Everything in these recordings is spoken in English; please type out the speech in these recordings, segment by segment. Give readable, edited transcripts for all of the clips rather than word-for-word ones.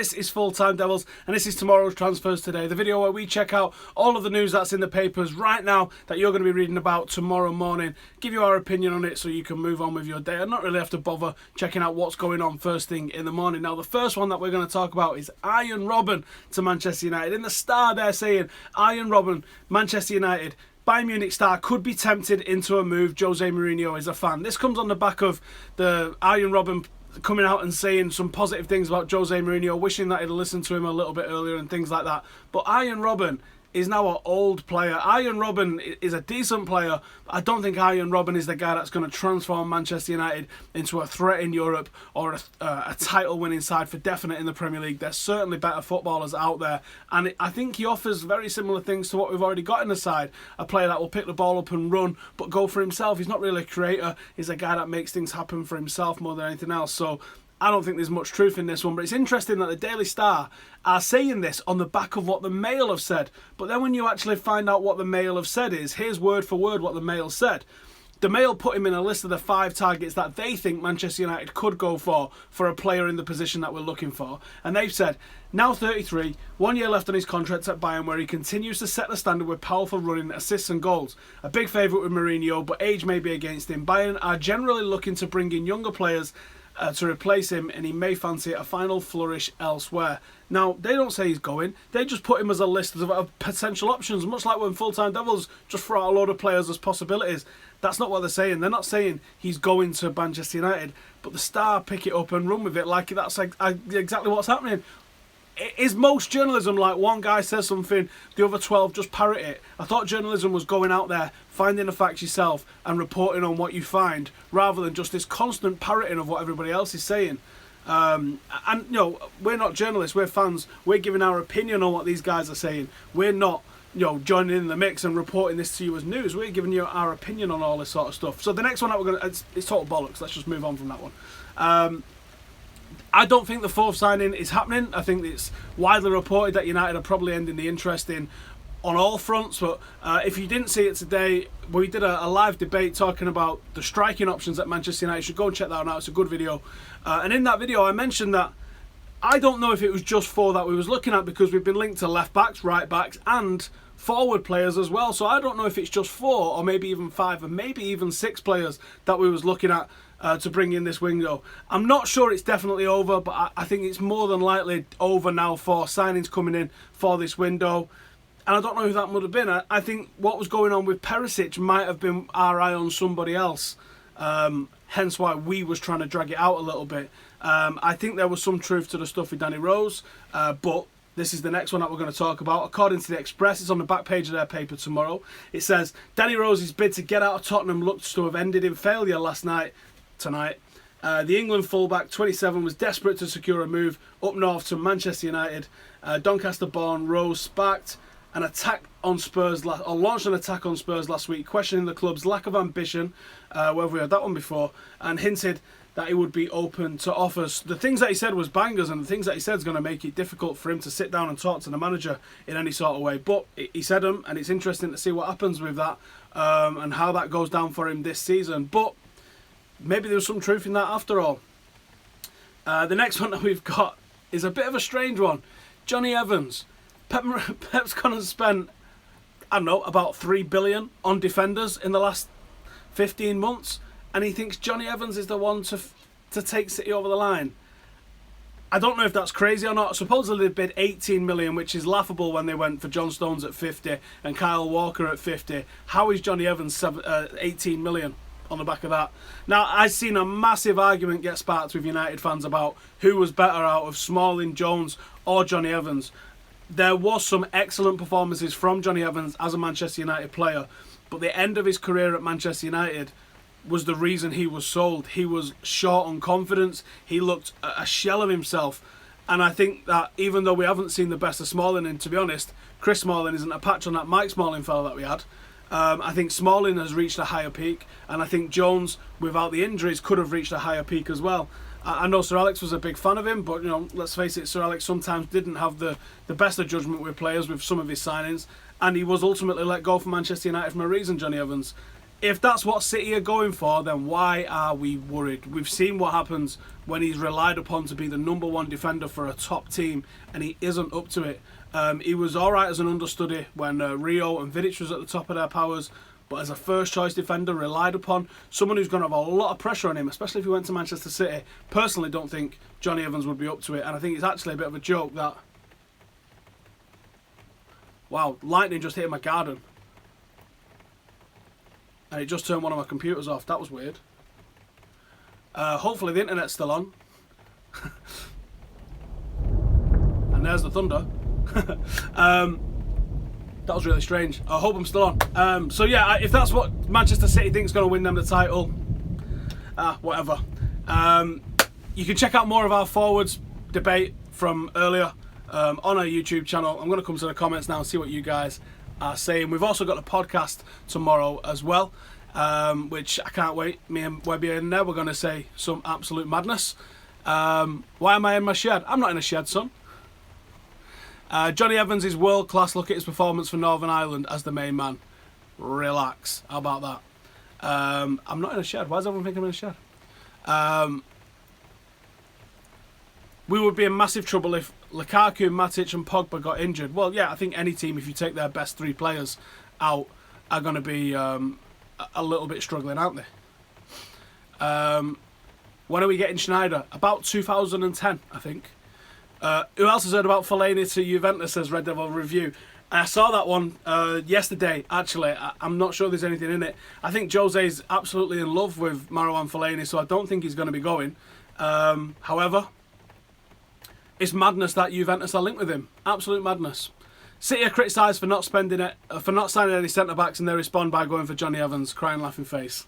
This is Full Time Devils, and this is tomorrow's Transfers Today, the video where we check out all of the news that's in the papers right now that you're going to be reading about tomorrow morning, give you our opinion on it so you can move on with your day and not really have to bother checking out what's going on first thing in the morning. Now, the first one that we're going to talk about is Arjen Robben to Manchester United. In the Star, they're saying Arjen Robben, Manchester United. Bayern Munich star could be tempted into a move. Jose Mourinho is a fan. This comes on the back of the Arjen Robben coming out and saying some positive things about Jose Mourinho, wishing that he'd listened to him a little bit earlier and things like that. But Arjen Robben is now an old player. Arjen Robben is a decent player. I don't think Arjen Robben is the guy that's going to transform Manchester United into a threat in Europe or a title-winning side for definite in the Premier League. There's certainly better footballers out there, and I think he offers very similar things to what we've already got in the side. A player that will pick the ball up and run, but go for himself. He's not really a creator. He's a guy that makes things happen for himself more than anything else. So I don't think there's much truth in this one, but it's interesting that the Daily Star are saying this on the back of what the Mail have said. But then when you actually find out what the Mail have said here's word for word what the Mail said. The Mail put him in a list of the 5 targets that they think Manchester United could go for a player in the position that we're looking for. And they've said, now 33, 1 year left on his contract at Bayern, where he continues to set the standard with powerful running, assists and goals. A big favourite with Mourinho, but age may be against him. Bayern are generally looking to bring in younger players to replace him, and he may fancy a final flourish elsewhere. Now, they don't say he's going, they just put him as a list of potential options, much like when Full Time Devils just throw out a load of players as possibilities. That's not what they're saying. They're not saying he's going to Manchester United, but the Star pick it up and run with it like that's exactly what's happening. Is most journalism like one guy says something, the other 12 just parrot it? I thought journalism was going out there, finding the facts yourself and reporting on what you find, rather than just this constant parroting of what everybody else is saying. And you know, we're not journalists, we're fans. We're giving our opinion on what these guys are saying. We're not, you know, joining in the mix and reporting this to you as news. We're giving you our opinion on all this sort of stuff. So the next one that we're going to, it's total bollocks. Let's just move on from that one. I don't think the fourth signing is happening. I think it's widely reported that United are probably ending the interest in on all fronts. But if you didn't see it today, we did a live debate talking about the striking options at Manchester United. You should go and check that out. It's a good video. And in that video, I mentioned that I don't know if it was just 4 that we was looking at, because we've been linked to left backs, right backs, and forward players as well. So I don't know if it's just 4 or maybe even 5 or maybe even 6 players that we was looking at to bring in this window. I'm not sure it's definitely over, but I think it's more than likely over now for signings coming in for this window. And I don't know who that would have been. I think what was going on with Perisic might have been our eye on somebody else. Hence why we was trying to drag it out a little bit. I think there was some truth to the stuff with Danny Rose, but this is the next one that we're going to talk about. According to the Express, it's on the back page of their paper tomorrow. It says, Danny Rose's bid to get out of Tottenham looks to have ended in failure tonight. The England fullback, 27, was desperate to secure a move up north to Manchester United. Doncaster-born Rose sparked an attack on Spurs, or launched an attack on Spurs last week, questioning the club's lack of ambition, whether we heard that one before, and hinted that he would be open to offers. The things that he said was bangers, and the things that he said is going to make it difficult for him to sit down and talk to the manager in any sort of way. But he said them, and it's interesting to see what happens with that, and how that goes down for him this season. But maybe there's some truth in that after all. The next one that we've got is a bit of a strange one. Johnny Evans. Pep's gone and spent, I don't know, about 3 billion on defenders in the last 15 months, and he thinks Johnny Evans is the one to take City over the line. I don't know if that's crazy or not. Supposedly they bid 18 million, which is laughable when they went for John Stones at 50 and Kyle Walker at 50. How is Johnny Evans 18 million on the back of that? Now, I've seen a massive argument get sparked with United fans about who was better out of Smalling, Jones or Johnny Evans. There was some excellent performances from Johnny Evans as a Manchester United player, but the end of his career at Manchester United was the reason he was sold. He was short on confidence. He looked a shell of himself. And I think that even though we haven't seen the best of Smalling, and to be honest, Chris Smalling isn't a patch on that Mike Smalling fellow that we had, I think Smalling has reached a higher peak, and I think Jones, without the injuries, could have reached a higher peak as well. I know Sir Alex was a big fan of him, but, you know, let's face it, Sir Alex sometimes didn't have the best of judgment with players with some of his signings, and he was ultimately let go from Manchester United for a reason, Johnny Evans. if that's what City are going for, then why are we worried? We've seen what happens when he's relied upon to be the #1 defender for a top team, and he isn't up to it. He was alright as an understudy when Rio and Vidic was at the top of their powers, but as a first choice defender, relied upon, someone who's going to have a lot of pressure on him, especially if he went to Manchester City. Personally, don't think Johnny Evans would be up to it, and I think it's actually a bit of a joke that... Wow, lightning just hit my garden. And it just turned one of my computers off. That was weird. Hopefully the internet's still on. And there's the thunder. That was really strange. I hope I'm still on. So yeah, if that's what Manchester City thinks is going to win them the title, whatever. You can check out more of our forwards debate from earlier on our YouTube channel. I'm going to come to the comments now and see what you guys are saying. We've also got a podcast tomorrow as well, which I can't wait. Me and Webby in there, we're going to say some absolute madness. Why am I in my shed? I'm not in a shed, son. Johnny Evans is world class. Look at his performance for Northern Ireland as the main man. Relax. How about that? I'm not in a shed. Why does everyone think I'm in a shed? We would be in massive trouble if Lukaku, Matic and Pogba got injured. Well, yeah, I think any team, if you take their best 3 players out, are going to be a little bit struggling, aren't they? When are we getting Schneider? About 2010, I think. Who else has heard about Fellaini to Juventus, says Red Devil Review. I saw that one yesterday, actually. I'm not sure there's anything in it. I think Jose's absolutely in love with Marouane Fellaini, so I don't think he's going to be going. However, it's madness that Juventus are linked with him. Absolute madness. City are criticised for not spending it, for not signing any centre-backs, and they respond by going for Johnny Evans, crying laughing face.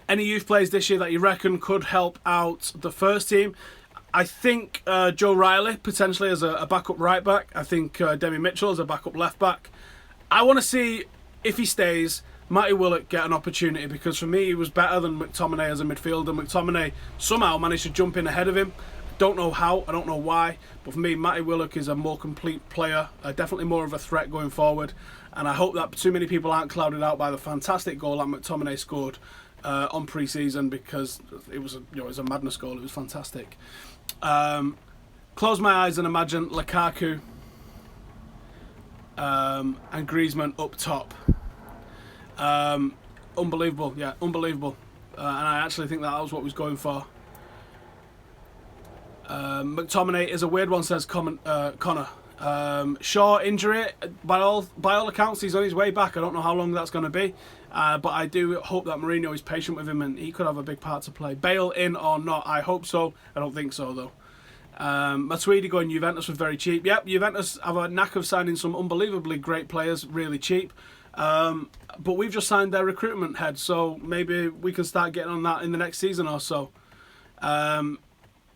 Any youth players this year that you reckon could help out the first team? I think Joe Riley, potentially as a backup right back. I think Demi Mitchell as a backup left back. I want to see, if he stays, Matty Willock get an opportunity, because for me he was better than McTominay as a midfielder. McTominay somehow managed to jump in ahead of him. Don't know how, I don't know why, but for me Matty Willock is a more complete player, definitely more of a threat going forward, and I hope that too many people aren't clouded out by the fantastic goal that McTominay scored on pre-season, because it was a madness goal. It was fantastic. Close my eyes and imagine Lukaku and Griezmann up top. Unbelievable, yeah, unbelievable. And I actually think that was what he was going for. McTominay is a weird one, says Connor. Shaw injury, by all accounts he's on his way back. I don't know how long that's going to be, but I do hope that Mourinho is patient with him and he could have a big part to play. Bale in or not? I hope so. I don't think so though. Matuidi going Juventus was very cheap. Yep, Juventus have a knack of signing some unbelievably great players really cheap, but we've just signed their recruitment head, so maybe we can start getting on that in the next season or so.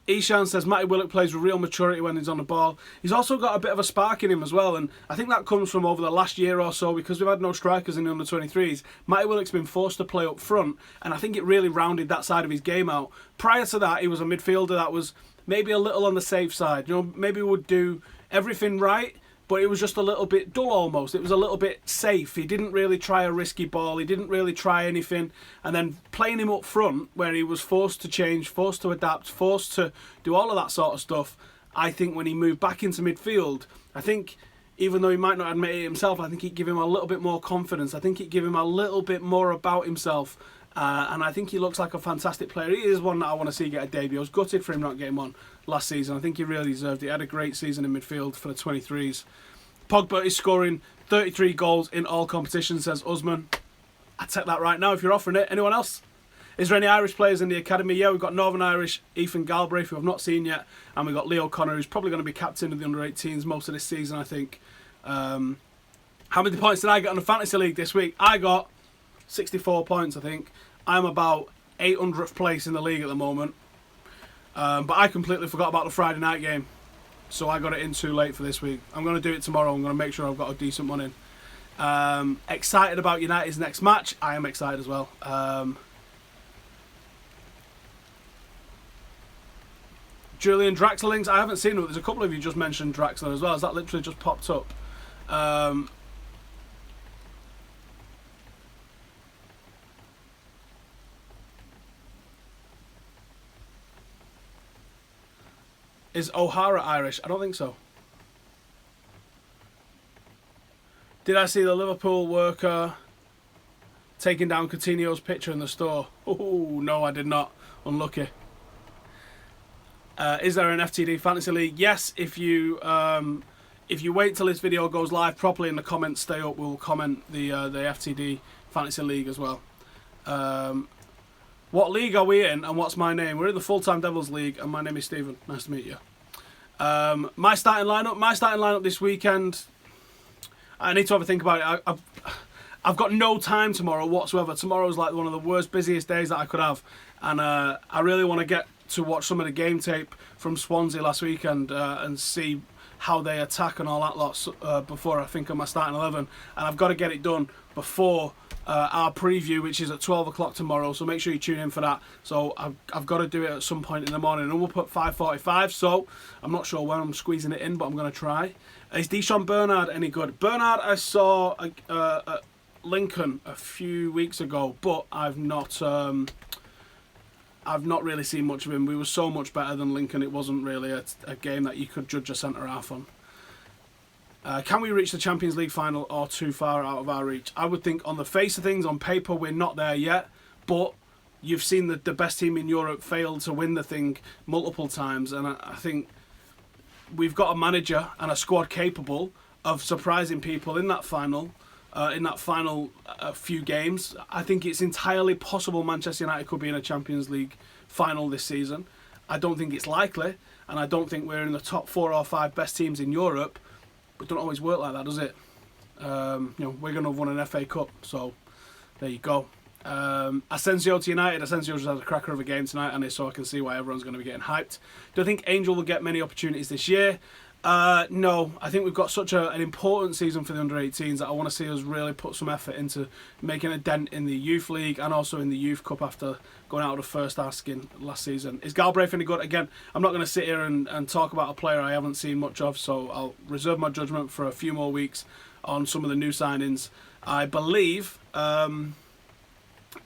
Ishan says Matty Willock plays with real maturity when he's on the ball. He's also got a bit of a spark in him as well, and I think that comes from over the last year or so, because we've had no strikers in the under-23s. Matty Willock's been forced to play up front, and I think it really rounded that side of his game out. Prior to that, he was a midfielder that was maybe a little on the safe side. You know, maybe would do everything right, but it was just a little bit dull almost. It was a little bit safe. He didn't really try a risky ball. He didn't really try anything. And then playing him up front, where he was forced to change, forced to adapt, forced to do all of that sort of stuff, I think when he moved back into midfield, I think, even though he might not admit it himself, I think he'd give him a little bit more confidence. I think he'd give him a little bit more about himself. And I think he looks like a fantastic player. He is one that I want to see get a debut. I was gutted for him not getting one last season. I think he really deserved it. He had a great season in midfield for the 23s. Pogba is scoring 33 goals in all competitions, says Usman. I'd take that right now if you're offering it. Anyone else? Is there any Irish players in the academy? Yeah, we've got Northern Irish, Ethan Galbraith, who I've not seen yet. And we've got Leo Connor, who's probably going to be captain of the under-18s most of this season, I think. How many points did I get on the Fantasy League this week? I got 64 points, I think. I'm about 800th place in the league at the moment. But I completely forgot about the Friday night game. So I got it in too late for this week. I'm going to do it tomorrow. I'm going to make sure I've got a decent one in. Excited about United's next match. I am excited as well. Julian Draxler, I haven't seen it. There's a couple of you just mentioned Draxler as well. Has that literally just popped up? Is O'Hara Irish? I don't think so. Did I see the Liverpool worker taking down Coutinho's picture in the store? Oh, no, I did not. Unlucky. Is there an FTD Fantasy League? Yes, if you wait till this video goes live properly in the comments, stay up, we'll comment the FTD Fantasy League as well. What league are we in and what's my name? We're in the Full-Time Devils League and my name is Stephen. Nice to meet you. My starting lineup this weekend, I need to have a think about it. I've got no time tomorrow whatsoever. Tomorrow's like one of the worst, busiest days that I could have. And I really want to get to watch some of the game tape from Swansea last weekend and see how they attack and all that lot before I think of my starting 11. And I've got to get it done before our preview, which is at 12 o'clock tomorrow. So make sure you tune in for that. So I've got to do it at some point in the morning. And we'll put 5:45. So I'm not sure when I'm squeezing it in, but I'm going to try. Is Deshaun Bernard any good? Bernard I saw at Lincoln a few weeks ago, but I've not really seen much of him. We were so much better than Lincoln. It wasn't really a game that you could judge a centre-half on. Can we reach the Champions League final or too far out of our reach? I would think on the face of things, on paper, we're not there yet. But you've seen the best team in Europe fail to win the thing multiple times. And I think we've got a manager and a squad capable of surprising people in that final. Few games. I think it's entirely possible Manchester United could be in a Champions League final this season. I don't think it's likely, and I don't think we're in the top 4 or 5 best teams in Europe. But it don't always work like that, does it? We're going to have won an FA Cup, so there you go. Asensio to United. Asensio just had a cracker of a game tonight, and so I can see why everyone's going to be getting hyped. Do I think Angel will get many opportunities this year? No, I think we've got such an important season for the under-18s that I want to see us really put some effort into making a dent in the Youth League and also in the Youth Cup after going out of the first asking last season. Is Galbraith any good? Again, I'm not going to sit here and talk about a player I haven't seen much of, so I'll reserve my judgment for a few more weeks on some of the new signings. I believe Arnau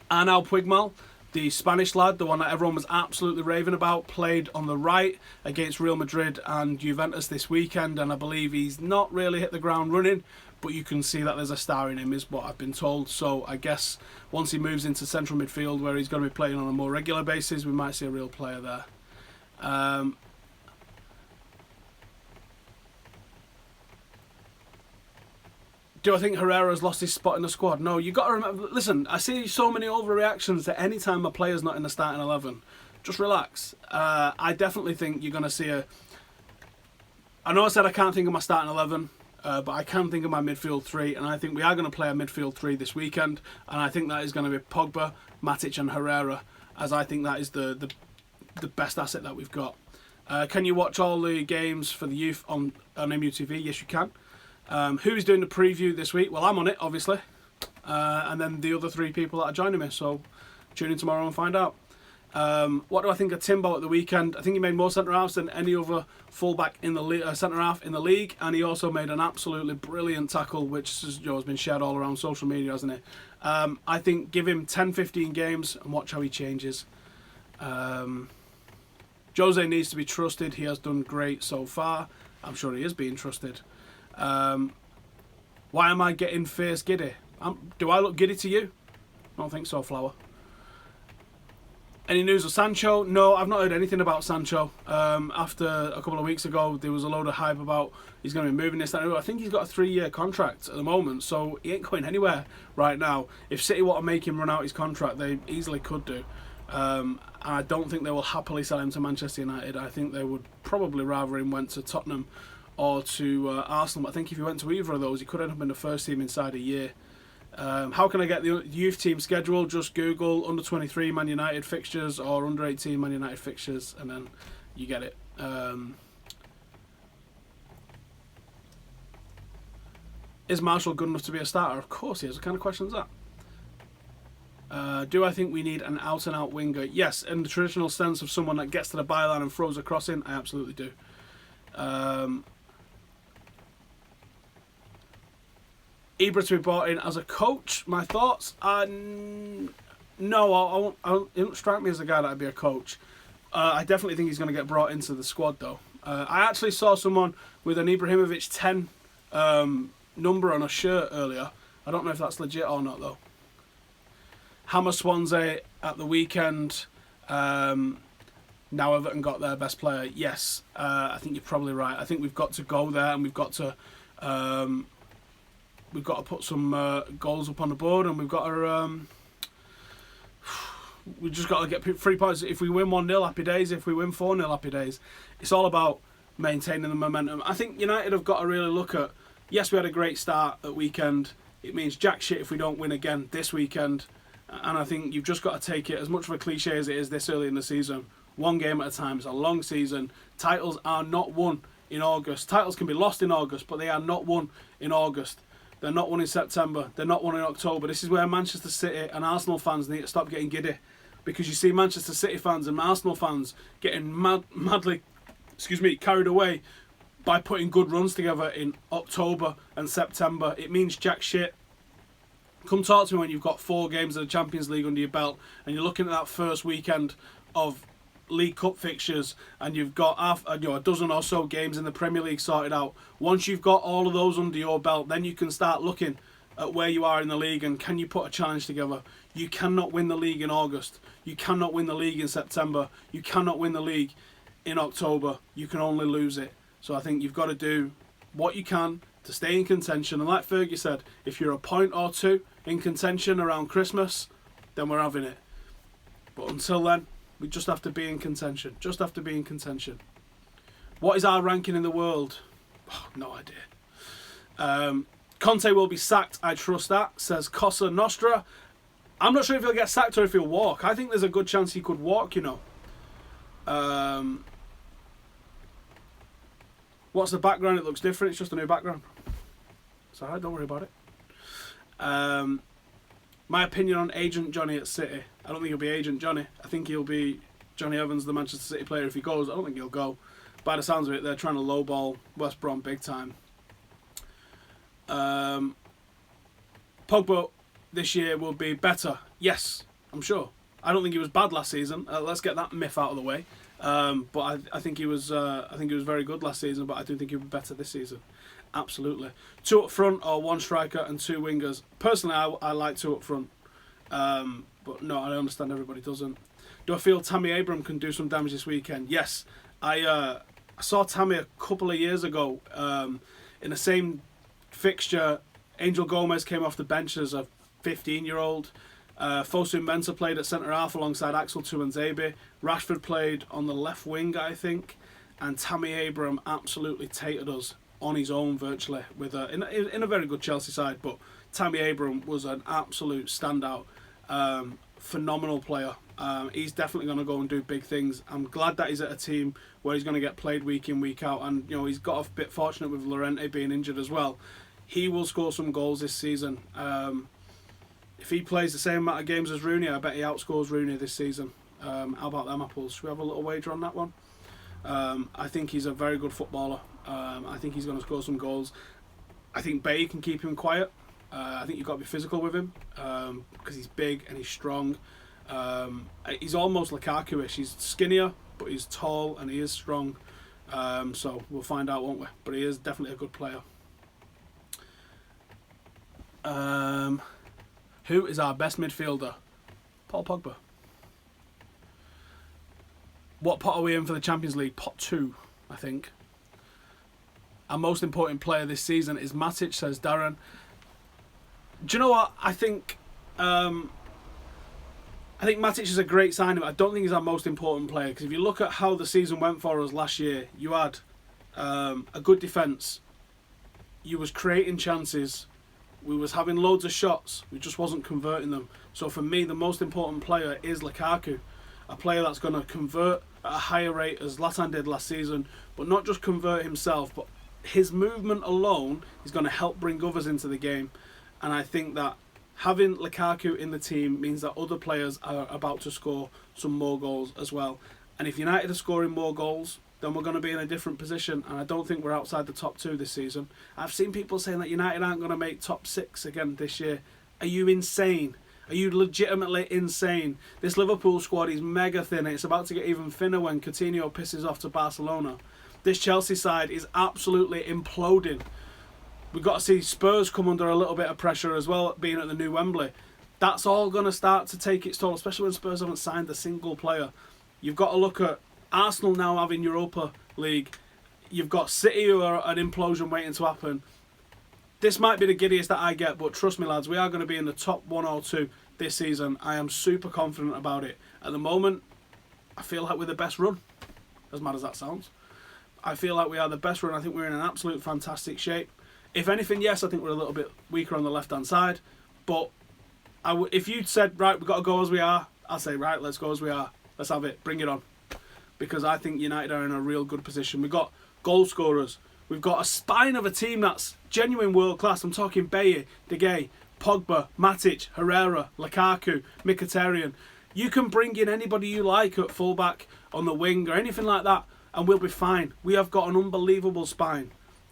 Puigmal, the Spanish lad, the one that everyone was absolutely raving about, played on the right against Real Madrid and Juventus this weekend, and I believe he's not really hit the ground running, but you can see that there's a star in him, is what I've been told. So I guess once he moves into central midfield, where he's going to be playing on a more regular basis, we might see a real player there. Do I think Herrera's lost his spot in the squad? No, you got to remember. Listen, I see so many overreactions to any time a player's not in the starting 11. Just relax. I definitely think you're going to see a. I know I said I can't think of my starting 11, but I can think of my midfield 3, and I think we are going to play a midfield 3 this weekend, and I think that is going to be Pogba, Matic, and Herrera, as I think that is the best asset that we've got. Can you watch all the games for the youth on MUTV? Yes, you can. Who's doing the preview this week? Well, I'm on it, obviously. And then the other 3 people that are joining me. So tune in tomorrow and find out. What do I think of Timbo at the weekend? I think he made more centre-halves than any other fullback in the centre-half in the league. And he also made an absolutely brilliant tackle, which has been shared all around social media, hasn't it? I think give him 10-15 games and watch how he changes. Jose needs to be trusted. He has done great so far. I'm sure he is being trusted. Why am I getting fierce giddy? Do I look giddy to you? I don't think so, Flower. Any news of Sancho? No, I've not heard anything about Sancho. After a couple of weeks ago, there was a load of hype about he's going to be moving this, that, and I think he's got a 3-year contract at the moment, so he ain't going anywhere right now. If City want to make him run out his contract, they easily could do. And I don't think they will happily sell him to Manchester United. I think they would probably rather him went to Tottenham or to Arsenal. But I think if he went to either of those, he could end up in the first team inside a year. How can I get the youth team schedule? Just Google under 23 Man United fixtures or under 18 Man United fixtures, and then you get it. Is Marshall good enough to be a starter? Of course he is. What kind of question is that? Do I think we need an out-and-out winger? Yes, in the traditional sense of someone that gets to the byline and throws a cross in, I absolutely do. Ibra to be brought in as a coach. My thoughts are no. It don't strike me as a guy that'd be a coach. I definitely think he's going to get brought into the squad, though. I actually saw someone with an Ibrahimovic 10 number on a shirt earlier. I don't know if that's legit or not, though. Hammer Swansea at the weekend. Now Everton got their best player. Yes, I think you're probably right. I think we've got to go there, and we've got to put some goals up on the board, and we've got to we just got to get 3 points. If we win 1-0, happy days. If we win 4-0, happy days. It's all about maintaining the momentum. I think United have got to really look at, yes, we had a great start at weekend. It means jack shit if we don't win again this weekend. And I think you've just got to take it, as much of a cliche as it is this early in the season, one game at a time. It's a long season. Titles are not won in August. Titles can be lost in August, but they are not won in August. They're not won in September. They're not won in October. This is where Manchester City and Arsenal fans need to stop getting giddy. Because you see Manchester City fans and Arsenal fans getting madly carried away by putting good runs together in October and September. It means jack shit. Come talk to me when you've got 4 games of the Champions League under your belt and you're looking at that first weekend of League Cup fixtures and you've got a dozen or so games in the Premier League sorted out. Once you've got all of those under your belt, then you can start looking at where you are in the league and can you put a challenge together. You cannot win the league in August. You cannot win the league in September. You cannot win the league in October. You can only lose it. So I think you've got to do what you can to stay in contention. And like Fergie said, if you're a point or 2 in contention around Christmas, then we're having it. But until then, we just have to be in contention. Just have to be in contention. What is our ranking in the world? Oh, no idea. Conte will be sacked, I trust that, says Cosa Nostra. I'm not sure if he'll get sacked or if he'll walk. I think there's a good chance he could walk, you know. What's the background? It looks different. It's just a new background. It's alright, don't worry about it. My opinion on Agent Johnny at City. I don't think he'll be Agent Johnny. I think he'll be Johnny Evans, the Manchester City player, if he goes. I don't think he'll go. By the sounds of it, they're trying to lowball West Brom big time. Pogba this year will be better. Yes, I'm sure. I don't think he was bad last season. Let's get that myth out of the way. But I think he was very good last season. But I do think he'll be better this season. Absolutely. 2 up front or 1 striker and 2 wingers. Personally, I like 2 up front. But no, I understand everybody doesn't. Do I feel Tammy Abraham can do some damage this weekend? Yes. I saw Tammy a couple of years ago in the same fixture. Angel Gomez came off the bench as a 15-year-old. Fosu Mensah played at centre-half alongside Axel Tuanzebe. Rashford played on the left wing, I think. And Tammy Abraham absolutely tated us on his own virtually with in a very good Chelsea side. But Tammy Abraham was an absolute standout. Phenomenal player. He's definitely going to go and do big things. I'm glad that he's at a team where he's going to get played week in, week out. And you know he's got a bit fortunate with Llorente being injured as well. He will score some goals this season. If he plays the same amount of games as Rooney, I bet he outscores Rooney this season. How about them apples? Should we have a little wager on that one? I think he's a very good footballer. I think he's going to score some goals. I think Bay can keep him quiet. I think you've got to be physical with him because he's big and he's strong. He's almost Lukaku-ish. He's skinnier, but he's tall and he is strong. So we'll find out, won't we? But he is definitely a good player. Who is our best midfielder? Paul Pogba. What pot are we in for the Champions League? Pot 2, I think. Our most important player this season is Matic, says Darren. Do you know what? I think Matic is a great signing, but I don't think he's our most important player. Because if you look at how the season went for us last year, you had a good defence. You was creating chances. We was having loads of shots. We just wasn't converting them. So for me, the most important player is Lukaku. A player that's going to convert at a higher rate as Zlatan did last season. But not just convert himself, but his movement alone is going to help bring others into the game. And I think that having Lukaku in the team means that other players are about to score some more goals as well. And if United are scoring more goals, then we're going to be in a different position. And I don't think we're outside the top 2 this season. I've seen people saying that United aren't going to make top 6 again this year. Are you insane? Are you legitimately insane? This Liverpool squad is mega thin. It's about to get even thinner when Coutinho pisses off to Barcelona. This Chelsea side is absolutely imploding. We've got to see Spurs come under a little bit of pressure as well, being at the new Wembley. That's all going to start to take its toll, especially when Spurs haven't signed a single player. You've got to look at Arsenal now having Europa League. You've got City who are an implosion waiting to happen. This might be the giddiest that I get, but trust me, lads, we are going to be in the top 1 or 2 this season. I am super confident about it. At the moment, I feel like we're the best run, as mad as that sounds. I feel like we are the best run. I think we're in an absolute fantastic shape. If anything, yes, I think we're a little bit weaker on the left-hand side. But if you'd said, right, we've got to go as we are, I'll say, right, let's go as we are. Let's have it. Bring it on. Because I think United are in a real good position. We've got goal scorers. We've got a spine of a team that's genuine world class. I'm talking Baye, De Gea, Pogba, Matic, Herrera, Lukaku, Mkhitaryan. You can bring in anybody you like at fullback, on the wing, or anything like that, and we'll be fine. We have got an unbelievable spine.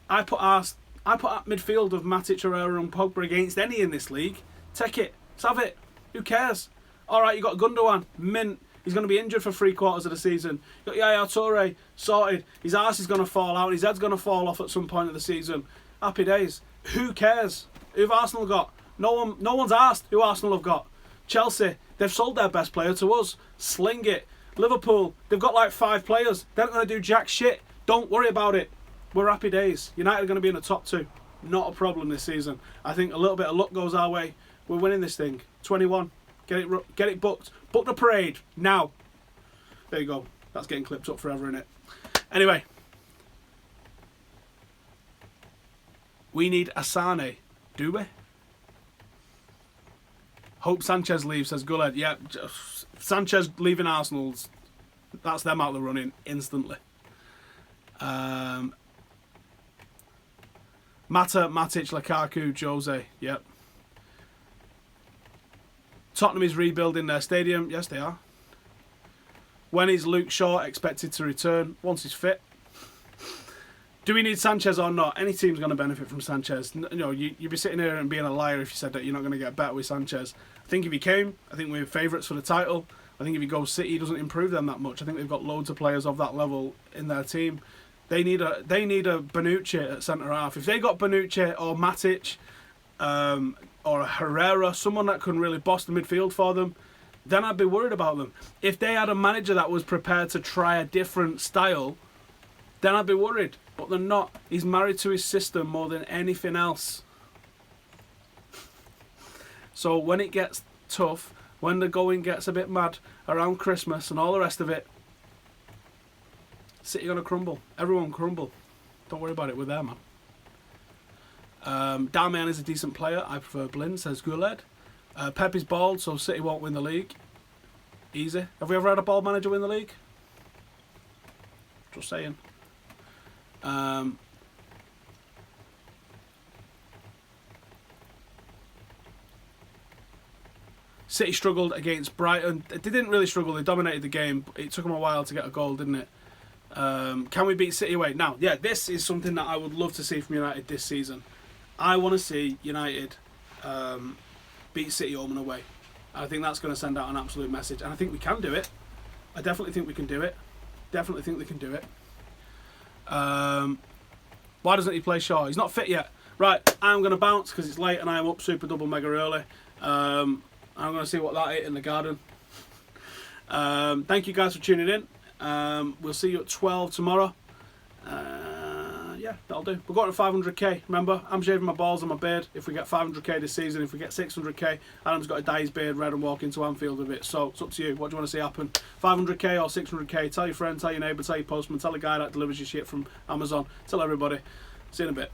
I put that midfield of Matic, Herrera, and Pogba against any in this league. Take it. Let's have it. Who cares? All right, you got Gundogan, mint. He's going to be injured for 3/4 of the season. You've got Yaya Toure, sorted. His arse is going to fall out. His head's going to fall off at some point of the season. Happy days. Who cares? Who have Arsenal got? No one's asked who Arsenal have got. Chelsea, they've sold their best player to us. Sling it. Liverpool, they've got like 5 players. They're not going to do jack shit. Don't worry about it. We're happy days. United are going to be in the top 2. Not a problem this season. I think a little bit of luck goes our way. We're winning this thing. 21. Get it booked. Book the parade now. There you go. That's getting clipped up forever, innit? Anyway. We need Asane. Do we? Hope Sanchez leaves, says Gullhead. Yeah, Sanchez leaving Arsenal's. That's them out of the running instantly. Mata, Matic, Lukaku, Jose. Yep. Tottenham is rebuilding their stadium. Yes, they are. When is Luke Shaw expected to return? Once he's fit. Do we need Sanchez or not? Any team's going to benefit from Sanchez. You know, you'd be sitting here and being a liar if you said that you're not going to get better with Sanchez. I think if he came, I think we're favourites for the title. I think if he goes City, he doesn't improve them that much. I think they've got loads of players of that level in their team. They need a Bonucci at centre half. If they got Bonucci or Matic, or a Herrera, someone that can really boss the midfield for them, then I'd be worried about them. If they had a manager that was prepared to try a different style, then I'd be worried. But they're not. He's married to his system more than anything else. So when it gets tough, when the going gets a bit mad around Christmas and all the rest of it, City are going to crumble. Everyone crumble. Don't worry about it. We're there, man. Darmian is a decent player. I prefer Blind, says Guled. Pep is bald, so City won't win the league. Easy. Have we ever had a bald manager win the league? Just saying. City struggled against Brighton. They didn't really struggle. They dominated the game. It took them a while to get a goal, didn't it? Can we beat City away? Now, yeah, this is something that I would love to see from United this season. I want to see United beat City home and away. I think that's going to send out an absolute message. And I think we can do it. I definitely think we can do it. Definitely think we can do it. Why doesn't he play Shaw? He's not fit yet. Right, I'm going to bounce because it's late and I'm up super double mega early. I'm going to see what that ate in the garden. Thank you guys for tuning in. We'll see you at 12 tomorrow. Yeah, that'll do. We're going to 500k. Remember, I'm shaving my balls and my beard. If we get 500k this season, if we get 600k, Adam's got to dye his beard red and walk into Anfield with it. So it's up to you. What do you want to see happen? 500k or 600k? Tell your friend, tell your neighbour, tell your postman, tell the guy that delivers your shit from Amazon. Tell everybody. See you in a bit.